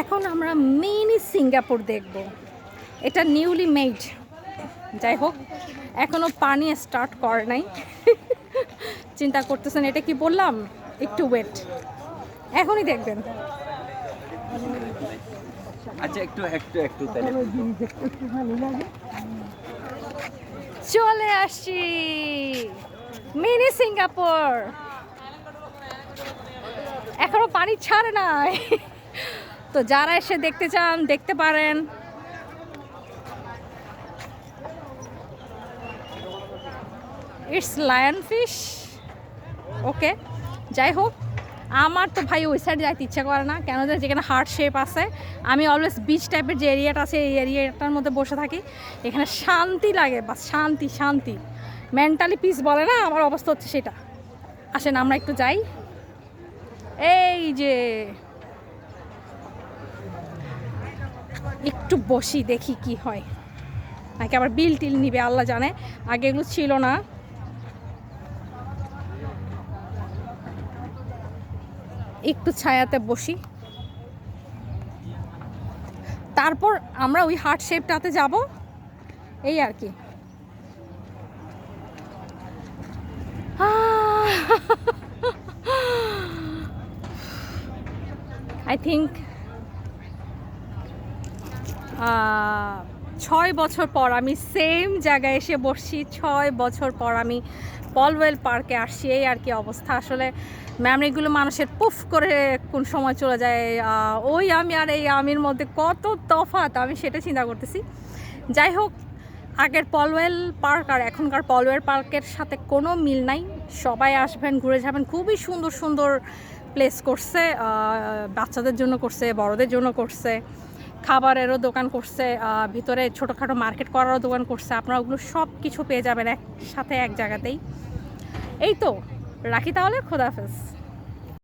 এখন আমরা mini Singapore দেখব। এটা নিউলি মেড, যাই হোক এখনও পানি স্টার্ট করে নাই। চিন্তা করতেছেন এটা কি বললাম, একটু ওয়েট, এখনই দেখবেন। আচ্ছা একটু চলে আসছি মিনি সিঙ্গাপুর। এখনো পানি ছাড়ে নাই, তো যারা এসে দেখতে চান দেখতে পারেন। ইটস লায়ন ফিশ, ওকে। যাই হোক আমার তো ভাই ওই সাইড যাইতে ইচ্ছা করে না, কেন যেখানে হার্ট শেপ আছে। আমি অলওয়েজ বিচ টাইপের যে এরিয়াটা আছে এই এরিয়াটার মধ্যে বসে থাকি, এখানে শান্তি লাগে, বা শান্তি শান্তি, মেন্টালি পিস বলে না, আমার অবস্থা হচ্ছে সেটা। আসেন আমরা একটু যাই, এই যে একটু বসি দেখি কি হয়, নাকি আবার বিল টিল নিবে আল্লাহ জানে, আগে এগুলো ছিল না। একটু ছায়াতে বসি, তারপর আমরা ওই হার্ট শেপটাতে যাব, এই আর কি। আই থিঙ্ক 6 বছর পর আমি সেম জায়গায় এসে বসছি, 6 বছর পর আমি পলওয়েল পার্কে আসছি, এই আর কি অবস্থা। আসলে মেমরিগুলো মানুষের পুফ করে কোন সময় চলে যায়, ওই আমি আর এই আমির মধ্যে কত তফাৎ আমি সেটা চিন্তা করতেছি। যাই হোক, আগের পলওয়েল পার্ক আর এখনকার পলওয়েল পার্কের সাথে কোনো মিল নাই। সবাই আসবেন, ঘুরে যাবেন, খুবই সুন্দর সুন্দর প্লেস করছে, বাচ্চাদের জন্য করছে, বড়দের জন্য করছে, খাবারেরও দোকান করছে, ভিতরে ছোটোখাটো মার্কেট করারও দোকান করছে। আপনারা ওগুলো সব কিছু পেয়ে যাবেন একসাথে এক জায়গাতেই। এই তো রাখি তাহলে, খোদা হাফেজ।